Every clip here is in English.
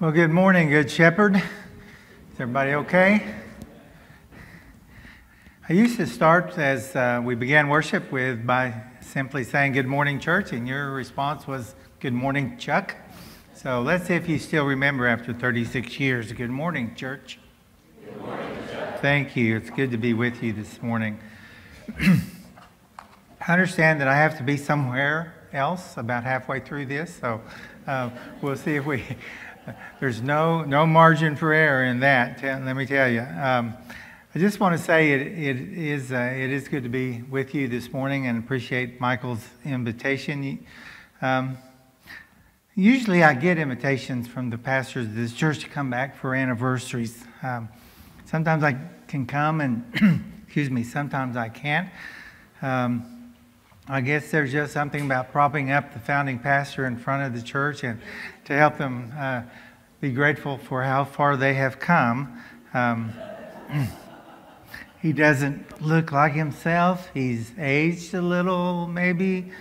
Well, good morning, Good Shepherd. Is everybody okay? I used to start as we began worship by simply saying good morning, church, and your response was good morning, Chuck. So let's see if you still remember after 36 years. Good morning, church. Good morning, Chuck. Thank you. It's good to be with you this morning. I understand that I have to be somewhere else about halfway through this, so we'll see if there's no margin for error in that. Let me tell you. I just want to say it is good to be with you this morning and appreciate Michael's invitation. Usually I get invitations from the pastors of this church to come back for anniversaries. Sometimes I can come and, excuse me, sometimes I can't. I guess there's just something about propping up the founding pastor in front of the church and to help them be grateful for how far they have come. He doesn't look like himself. He's aged a little, maybe.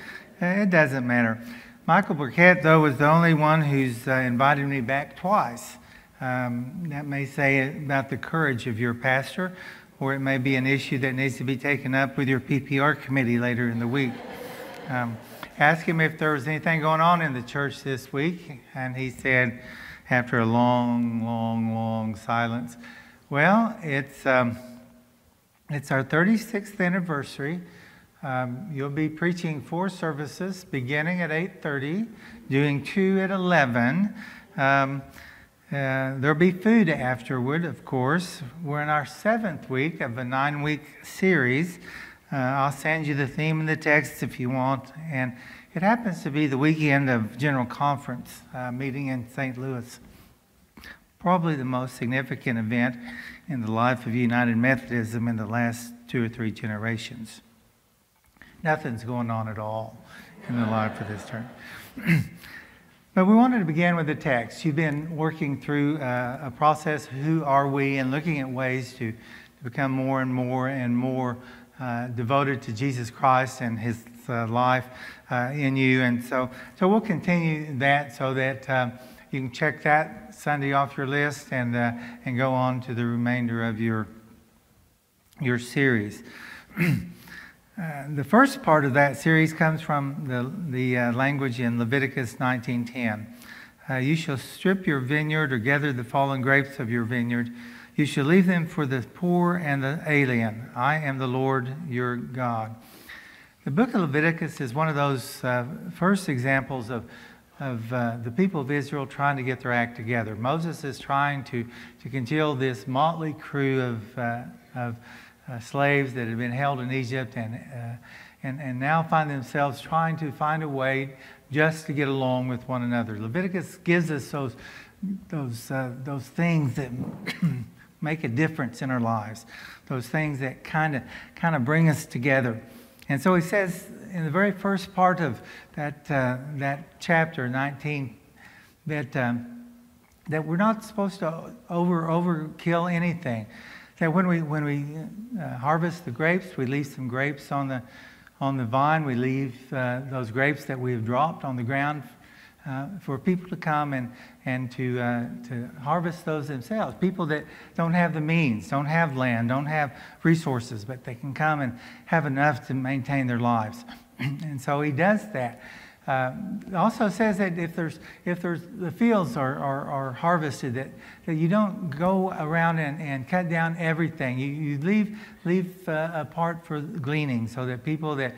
It doesn't matter. Michael Burkett, though, was the only one who's invited me back twice. That may say about the courage of your pastor, or it may be an issue that needs to be taken up with your PPR committee later in the week. Ask him if there was anything going on in the church this week, and he said, after a long silence, well, it's our 36th anniversary. You'll be preaching 4 services, beginning at 8:30, doing 2 at 11. There'll be food afterward, of course. We're in our 7th week of a 9-week series. I'll send you the theme and the text if you want. And it happens to be the weekend of General Conference meeting in St. Louis. Probably the most significant event in the life of United Methodism in the last 2 or 3 generations. Nothing's going on at all in the life of this church. But we wanted to begin with the text. You've been working through a process, who are we, and looking at ways to become more and more devoted to Jesus Christ and His life in you. And so we'll continue that so that you can check that Sunday off your list and go on to the remainder of your series. The first part of that series comes from the language in Leviticus 19:10. You shall strip your vineyard or gather the fallen grapes of your vineyard. You shall leave them for the poor and the alien. I am the Lord your God. The book of Leviticus is one of those first examples of the people of Israel trying to get their act together. Moses is trying to congeal this motley crew of slaves that had been held in Egypt and now find themselves trying to find a way just to get along with one another. Leviticus gives us those things that make a difference in our lives, those things that kind of bring us together. And so he says in the very first part of that chapter 19 that we're not supposed to overkill anything. That when we harvest the grapes, we leave some grapes on the vine. We leave those grapes that we have dropped on the ground for people to come and to harvest those themselves. People that don't have the means, don't have land, don't have resources, but they can come and have enough to maintain their lives. And so he does that. It also says that if the fields are harvested, that you don't go around and cut down everything. You leave a part for gleaning, so that people that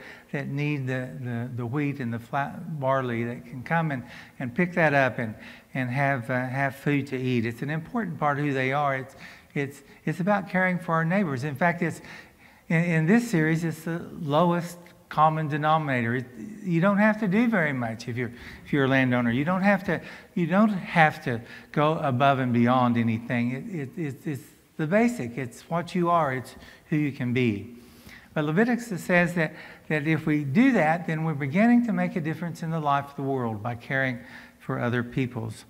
need the wheat and the flat barley, that can come and pick that up and have food to eat. It's an important part of who they are. It's about caring for our neighbors. In fact, it's in this series, it's the lowest common denominator. You don't have to do very much if you're a landowner. You don't have to go above and beyond anything. It's the basic. It's what you are. It's who you can be. But Leviticus says that if we do that, then we're beginning to make a difference in the life of the world by caring for other peoples.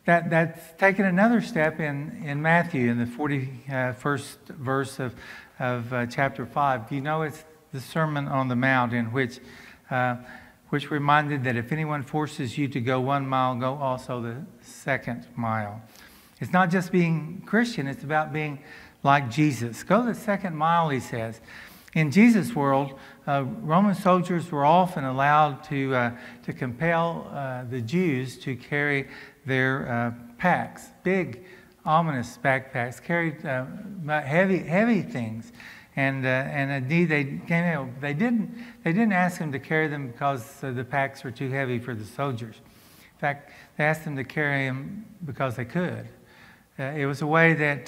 That's taken another step in Matthew in the 41st verse of chapter 5. You know, it's the Sermon on the Mount, in which which reminded that if anyone forces you to go 1 mile, go also the 2nd mile. It's not just being Christian, it's about being like Jesus. Go the 2nd mile, he says. In Jesus' world, Roman soldiers were often allowed to compel the Jews to carry their packs, big, ominous backpacks, carried heavy things. And indeed, they didn't ask them to carry them because the packs were too heavy for the soldiers. In fact, they asked them to carry them because they could. It was a way that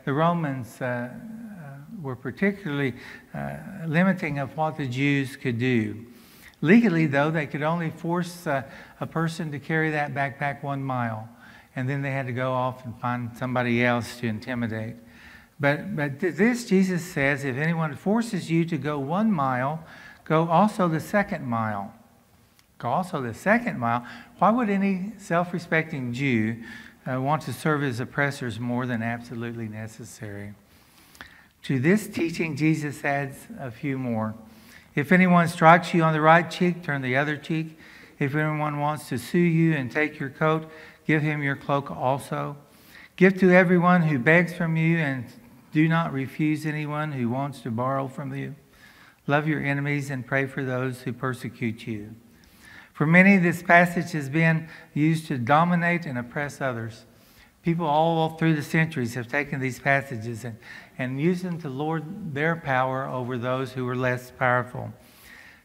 the Romans were particularly limiting of what the Jews could do. Legally, though, they could only force a person to carry that backpack 1 mile, and then they had to go off and find somebody else to intimidate. But this, Jesus says, if anyone forces you to go 1 mile, go also the 2nd mile. Go also the 2nd mile. Why would any self-respecting Jew want to serve his oppressors more than absolutely necessary? To this teaching, Jesus adds a few more. If anyone strikes you on the right cheek, turn the other cheek. If anyone wants to sue you and take your coat, give him your cloak also. Give to everyone who begs from you, and do not refuse anyone who wants to borrow from you. Love your enemies and pray for those who persecute you. For many, this passage has been used to dominate and oppress others. People all through the centuries have taken these passages and used them to lord their power over those who were less powerful.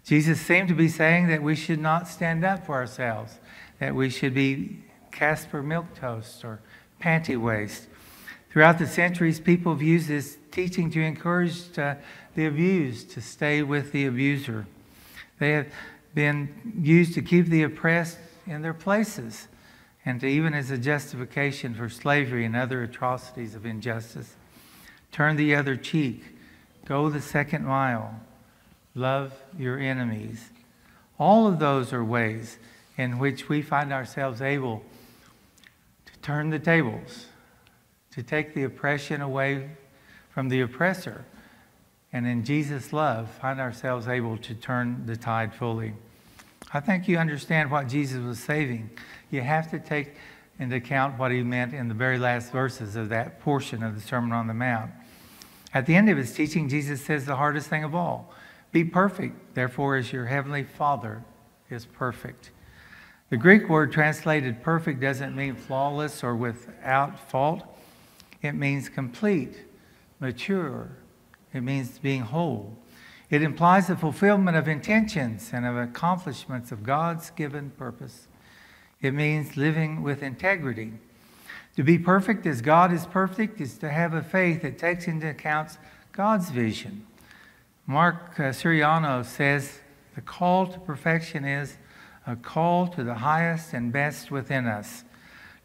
Jesus seemed to be saying that we should not stand up for ourselves, that we should be Casper milquetoast or panty waist. Throughout the centuries, people have used this teaching to encourage the abused to stay with the abuser. They have been used to keep the oppressed in their places, and to even as a justification for slavery and other atrocities of injustice. Turn the other cheek. Go the 2nd mile. Love your enemies. All of those are ways in which we find ourselves able to turn the tables, to take the oppression away from the oppressor, and in Jesus' love find ourselves able to turn the tide fully. I think you understand what Jesus was saying. You have to take into account what he meant in the very last verses of that portion of the Sermon on the Mount. At the end of his teaching, Jesus says the hardest thing of all: be perfect, therefore, as your heavenly Father is perfect. The Greek word translated perfect doesn't mean flawless or without fault. It means complete, mature. It means being whole. It implies the fulfillment of intentions and of accomplishments of God's given purpose. It means living with integrity. To be perfect as God is perfect is to have a faith that takes into account God's vision. Mark Siriano says the call to perfection is a call to the highest and best within us,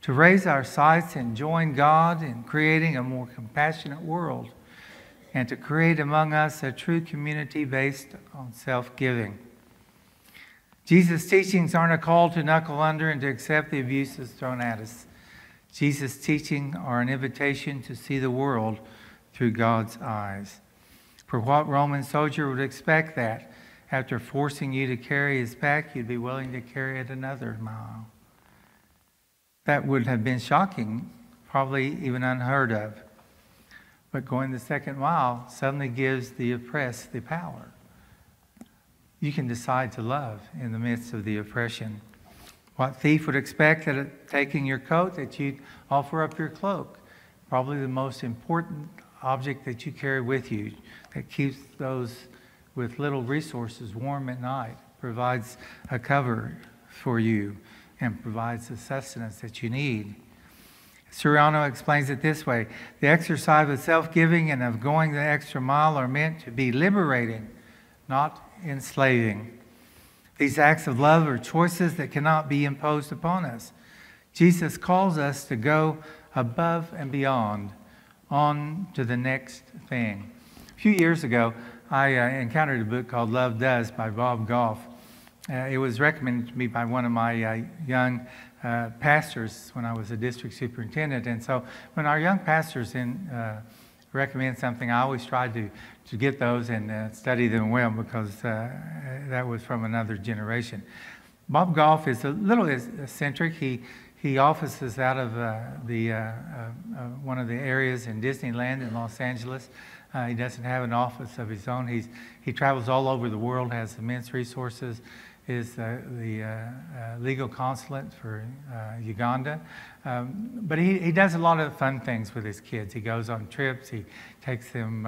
to raise our sights and join God in creating a more compassionate world, and to create among us a true community based on self-giving. Jesus' teachings aren't a call to knuckle under and to accept the abuses thrown at us. Jesus' teachings are an invitation to see the world through God's eyes. For what Roman soldier would expect that after forcing you to carry his pack, you'd be willing to carry it another mile? That would have been shocking, probably even unheard of. But going the 2nd mile suddenly gives the oppressed the power. You can decide to love in the midst of the oppression. What thief would expect that at taking your coat that you'd offer up your cloak? Probably the most important object that you carry with you that keeps those with little resources warm at night, provides a cover for you, and provides the sustenance that you need. Siriano explains it this way: the exercise of self-giving and of going the extra mile are meant to be liberating, not enslaving. These acts of love are choices that cannot be imposed upon us. Jesus calls us to go above and beyond, on to the next thing. A few years ago, I encountered a book called Love Does by Bob Goff. It was recommended to me by one of my young pastors when I was a district superintendent. And so when our young pastors recommend something, I always try to get those and study them well, because that was from another generation. Bob Goff is a little eccentric. He offices out of one of the areas in Disneyland in Los Angeles. He doesn't have an office of his own. He travels all over the world, has immense resources, is the legal consulate for Uganda. But he does a lot of fun things with his kids. He goes on trips. He takes them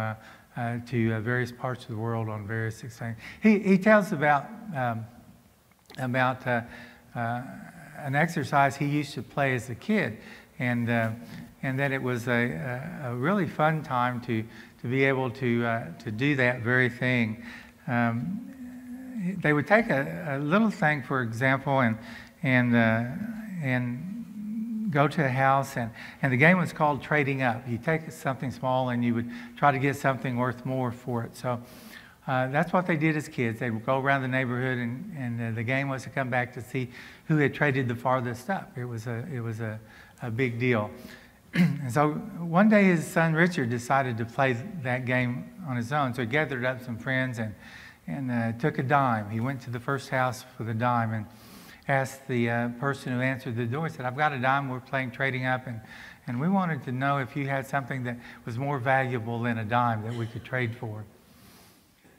to various parts of the world on various exciting. He tells about an exercise he used to play as a kid, and that it was a really fun time to be able to do that very thing. They would take a little thing, for example, and go to a house, and the game was called Trading Up. You take something small and you would try to get something worth more for it. So that's what they did as kids. They would go around the neighborhood, and the game was to come back to see who had traded the farthest up. It was a big deal. And so one day his son Richard decided to play that game on his own. So he gathered up some friends and took a dime. He went to the first house with a dime and asked the person who answered the door, said, "I've got a dime, we're playing Trading Up, and we wanted to know if you had something that was more valuable than a dime that we could trade for."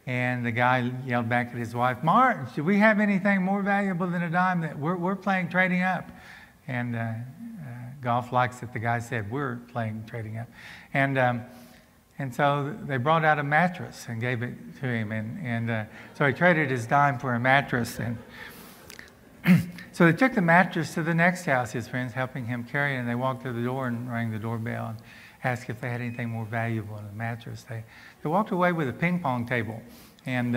And the guy yelled back at his wife, "Martin, do we have anything more valuable than a dime? That we're playing Trading Up?" And Golf likes it. The guy said, "We're playing Trading Up." And so they brought out a mattress and gave it to him. And so he traded his dime for a mattress. And so they took the mattress to the next house, his friends helping him carry it, and they walked to the door and rang the doorbell and asked if they had anything more valuable than a mattress. They walked away with a ping pong table. And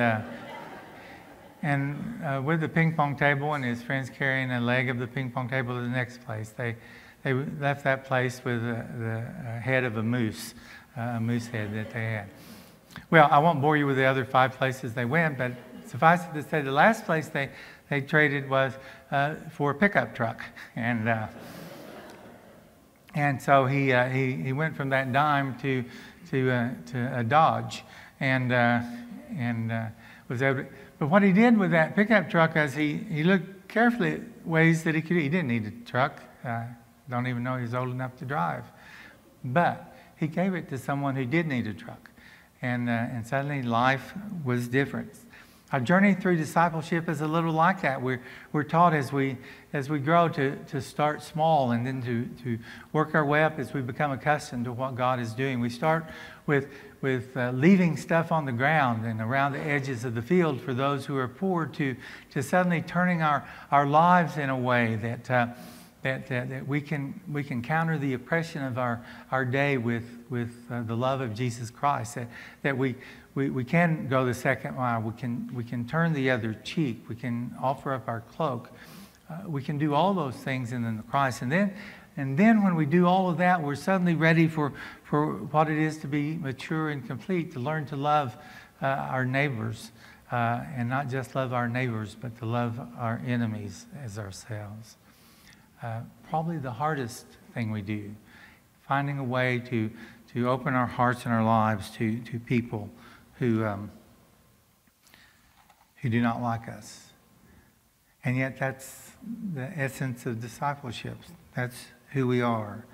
with the ping pong table and his friends carrying a leg of the ping pong table to the next place, they left that place with the head of a moose head that they had. Well, I won't bore you with the other 5 places they went, but suffice it to say, the last place they traded was for a pickup truck, and so he went from that dime to a Dodge, and was able to. But what he did with that pickup truck is he looked carefully at ways that he could. He didn't need a truck. Don't even know he was old enough to drive, but he gave it to someone who did need a truck, and suddenly life was different. Our journey through discipleship is a little like that. We're taught as we grow to start small, and then to work our way up as we become accustomed to what God is doing. We start with leaving stuff on the ground and around the edges of the field for those who are poor, to suddenly turning our lives in a way that we can counter the oppression of our day with the love of Jesus Christ. That we can go the second mile. We can turn the other cheek. We can offer up our cloak. We can do all those things in the Christ. And then when we do all of that, we're suddenly ready for what it is to be mature and complete, to learn to love our neighbors, and not just love our neighbors, but to love our enemies as ourselves. Probably the hardest thing we do, finding a way to open our hearts and our lives to people who do not like us. And yet that's the essence of discipleship. That's who we are,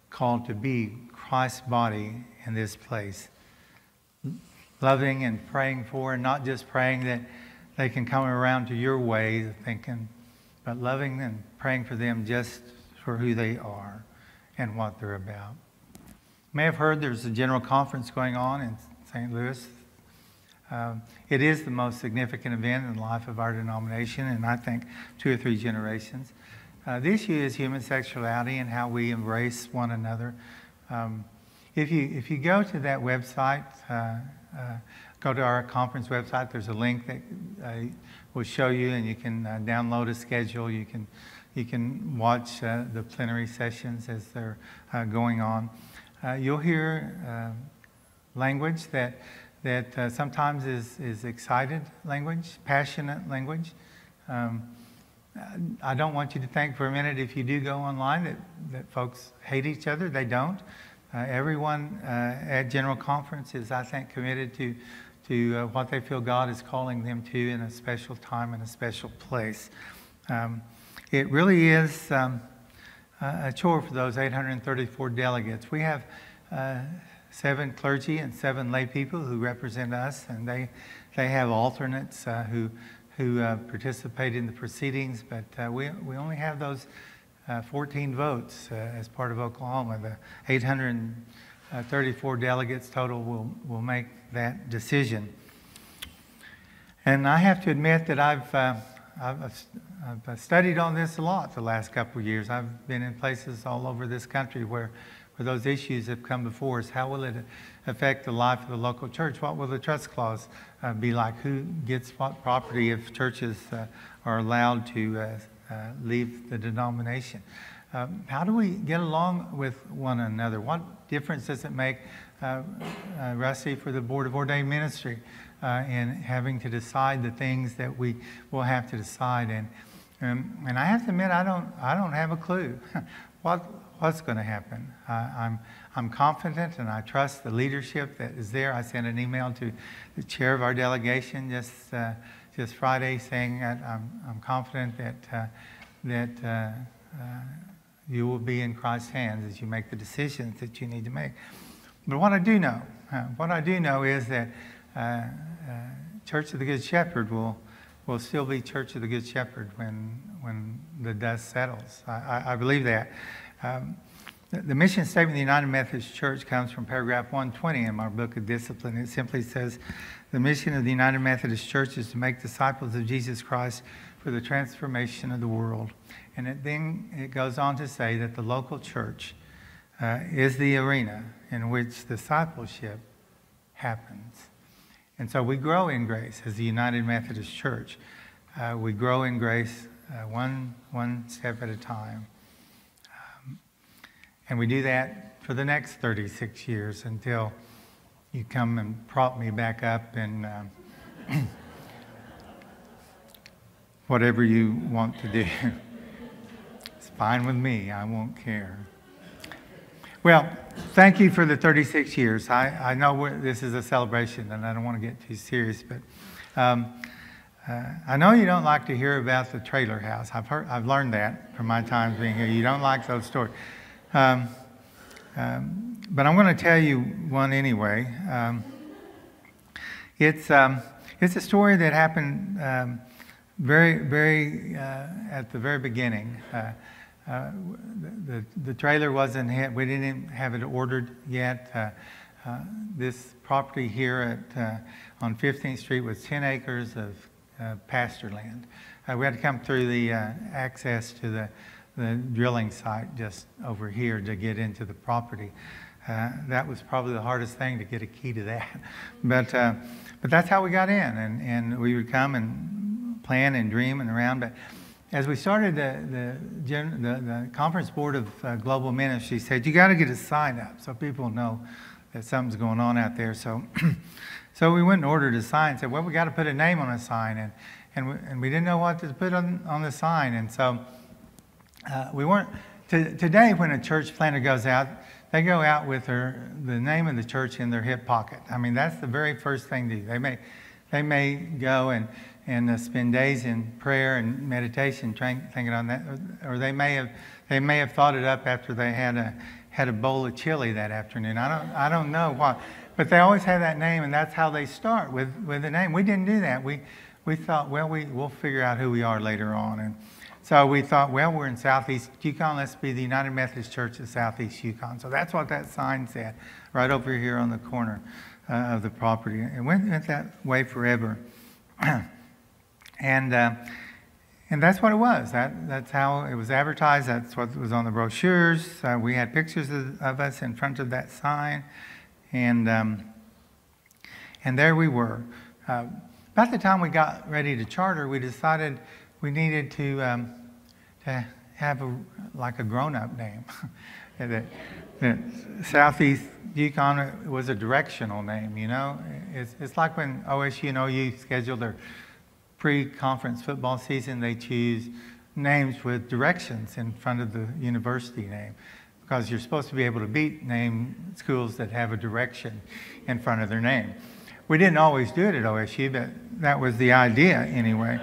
called to be Christ's body in this place. Loving and praying for, and not just praying that they can come around to your way of thinking, but loving and praying for them just for who they are and what they're about. You may have heard there's a general conference going on in St. Louis. It is the most significant event in the life of our denomination, and I think 2 or 3 generations. The issue is human sexuality and how we embrace one another. If you go to that website, go to our conference website, there's a link that will show you, and you can download a schedule. You can watch the plenary sessions as they're going on. You'll hear language that sometimes is excited language, passionate language. I don't want you to think for a minute, if you do go online, that folks hate each other. They don't. everyone at General Conference is, I think, committed to what they feel God is calling them to in a special time and a special place. It really is a chore for those 834 delegates. We have 7 clergy and 7 lay people who represent us, and they have alternates who participate in the proceedings, but we only have those 14 votes as part of Oklahoma. The 834 delegates total will make that decision. And I have to admit that I've studied on this a lot the last couple of years. I've been in places all over this country where those issues have come before us. How will it affect the life of the local church? What will the trust clause be like? Who gets what property if churches are allowed to leave the denomination? How do we get along with one another? What difference does it make, Rusty, for the Board of Ordained Ministry in having to decide the things that we will have to decide? And I have to admit, I don't have a clue what's going to happen. I'm confident and I trust the leadership that is there. I sent an email to the chair of our delegation just Friday saying that I'm confident that you will be in Christ's hands as you make the decisions that you need to make. But what I do know is that Church of the Good Shepherd will still be Church of the Good Shepherd when the dust settles. I believe that. The mission statement of the United Methodist Church comes from paragraph 120 in our book of discipline. It simply says, the mission of the United Methodist Church is to make disciples of Jesus Christ for the transformation of the world. And it goes on to say that the local church is the arena in which discipleship happens. And so we grow in grace as the United Methodist Church. We grow in grace one step at a time. And we do that for the next 36 years until you come and prop me back up and whatever you want to do. It's fine with me. I won't care. Well, thank you for the 36 years. I know this is a celebration and I don't want to get too serious, but I know you don't like to hear about the trailer house. I've learned that from my time being here. You don't like those stories. But I'm going to tell you one anyway. It's a story that happened very at the very beginning. The trailer wasn't hit. We didn't have it ordered yet. This property here on 15th Street was 10 acres of pasture land. We had to come through the access to the drilling site just over here to get into the property. That was probably the hardest thing, to get a key to that. But that's how we got in, and we would come and plan and dream and around. But as we started, the Conference Board of Global Ministry said, you got to get a sign up so people know that something's going on out there. So we went and ordered a sign and said, well, we got to put a name on a sign. And we didn't know what to put on the sign. And so we weren't, today when a church planter goes out, they go out with the name of the church in their hip pocket. I mean, that's the very first thing to do. They may go and spend days in prayer and meditation thinking on that, or they may have thought it up after they had a bowl of chili that afternoon. I don't know what, but they always have that name, and that's how they start with the name. We didn't do that. We thought, well, we'll figure out who we are later on. And so we thought, well, we're in Southeast Yukon. Let's be the United Methodist Church of Southeast Yukon. So that's what that sign said, right over here on the corner of the property. It went that way forever. And that's what it was. That's how it was advertised. That's what was on the brochures. We had pictures of us in front of that sign. And there we were. About the time we got ready to charter, we decided we needed to have a grown-up name. that Southeast Yukon was a directional name, you know. It's like when OSU and OU schedule their pre-conference football season, they choose names with directions in front of the university name. because you're supposed to be able to name schools that have a direction in front of their name. We didn't always do it at OSU, but that was the idea anyway.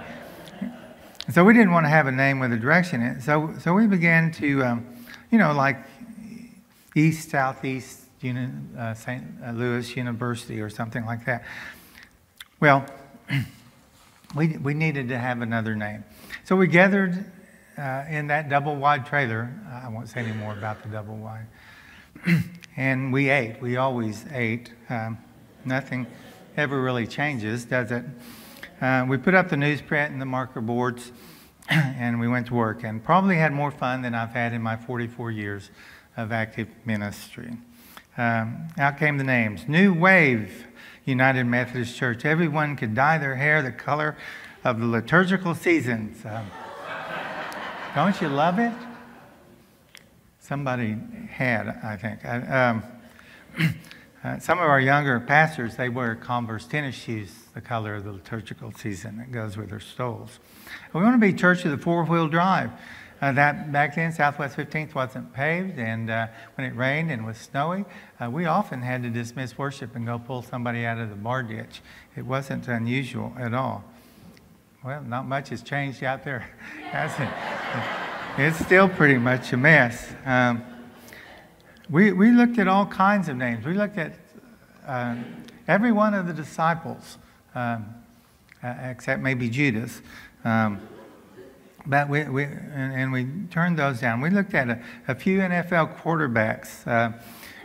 So we didn't want to have a name with a direction in it. So we began to, like East, Southeast, St. Louis University or something like that. Well, we needed to have another name. So we gathered in that double-wide trailer. I won't say any more about the double-wide. And we ate. We always ate. Nothing ever really changes, does it? We put up the newsprint and the marker boards, and we went to work, and probably had more fun than I've had in my 44 years of active ministry. Out came the names. New Wave United Methodist Church. Everyone could dye their hair the color of the liturgical seasons. Don't you love it? Somebody had, I think. Some of our younger pastors, they wear Converse tennis shoes, the color of the liturgical season that goes with their stoles. We want to be church of the four-wheel drive. That back then, Southwest 15th wasn't paved, and when it rained and was snowy, we often had to dismiss worship and go pull somebody out of the bar ditch. It wasn't unusual at all. Well, not much has changed out there, has it? It's still pretty much a mess. We looked at all kinds of names. We looked at every one of the disciples, except maybe Judas. But we turned those down. We looked at a few NFL quarterbacks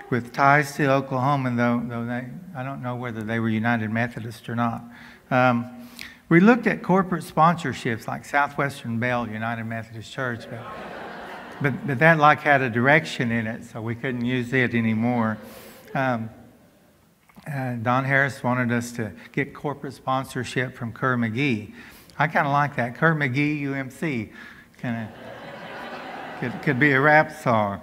with ties to Oklahoma, though I don't know whether they were United Methodist or not. We looked at corporate sponsorships like Southwestern Bell, United Methodist Church, but that like had a direction in it, so we couldn't use it anymore. Don Harris wanted us to get corporate sponsorship from Kerr McGee. I kind of like that. Kerr McGee, UMC. Could be a rap song.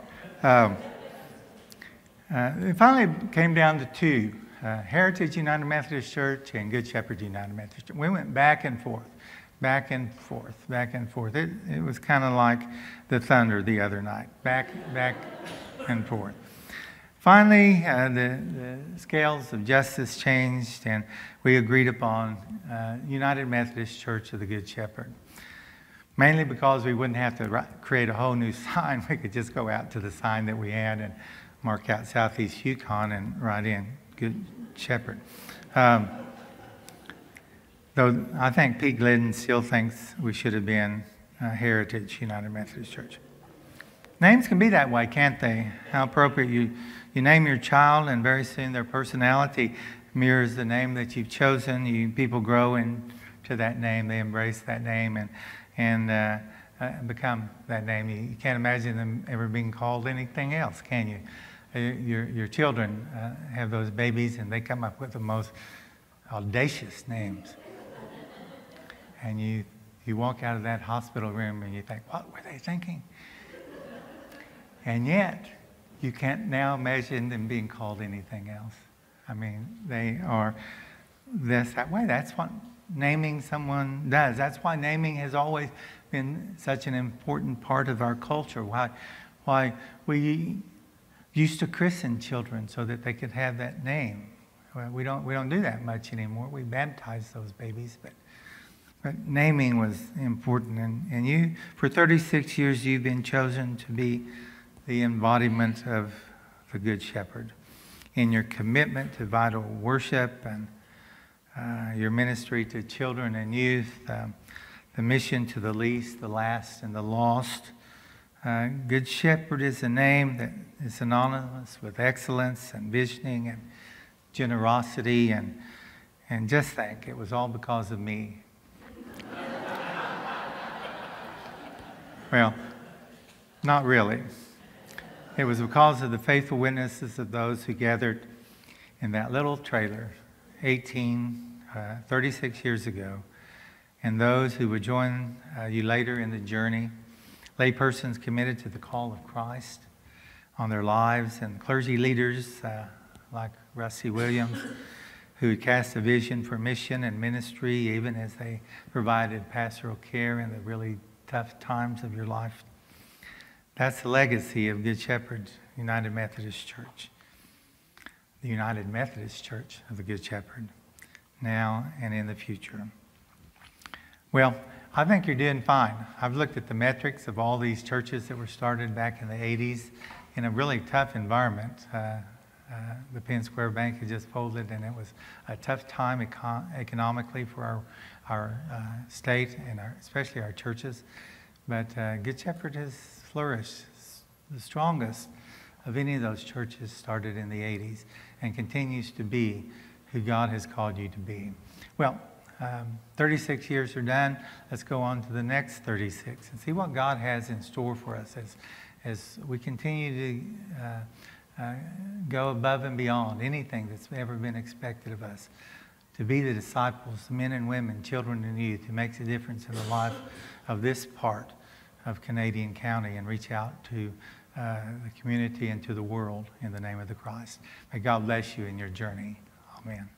It finally came down to two. Heritage United Methodist Church and Good Shepherd United Methodist Church. We went back and forth, back and forth, back and forth. It was kind of like the thunder the other night, back and forth. Finally, the scales of justice changed, and we agreed upon United Methodist Church of the Good Shepherd. Mainly because we wouldn't have to create a whole new sign. We could just go out to the sign that we had and mark out Southeast Yukon and write in Good Shepherd. Though I think Pete Glidden still thinks we should have been Heritage United Methodist Church. Names can be that way, can't they? How appropriate. You name your child, and very soon their personality mirrors the name that you've chosen. People grow into that name. They embrace that name and become that name. You can't imagine them ever being called anything else, can you? Your children have those babies, and they come up with the most audacious names. And you walk out of that hospital room and you think, what were they thinking? And yet, you can't now imagine them being called anything else. I mean, they are that way. That's what naming someone does. That's why naming has always been such an important part of our culture. Why we used to christen children so that they could have that name. Well, we don't do that much anymore. We baptize those babies, but naming was important. And you, for 36 years, you've been chosen to be the embodiment of the Good Shepherd in your commitment to vital worship and your ministry to children and youth, the mission to the least, the last, and the lost. Good Shepherd is a name that is synonymous with excellence and visioning and generosity, and just think, it was all because of me. Well, not really. It was because of the faithful witnesses of those who gathered in that little trailer 36 years ago, and those who would join you later in the journey, laypersons committed to the call of Christ on their lives, and clergy leaders like Rusty Williams, who cast a vision for mission and ministry even as they provided pastoral care in the really tough times of your life. That's the legacy of Good Shepherd United Methodist Church. The United Methodist Church of the Good Shepherd, now and in the future. Well, I think you're doing fine. I've looked at the metrics of all these churches that were started back in the 80s in a really tough environment. The Penn Square Bank had just folded, and it was a tough time economically for our state and especially our churches. But Good Shepherd has flourished, the strongest of any of those churches started in the 80s, and continues to be who God has called you to be. Well, 36 years are done. Let's go on to the next 36 and see what God has in store for us as we continue to go above and beyond anything that's ever been expected of us. To be the disciples, men and women, children and youth, who makes a difference in the life of this part of Canadian County and reach out to the community and to the world in the name of the Christ. May God bless you in your journey. Amen.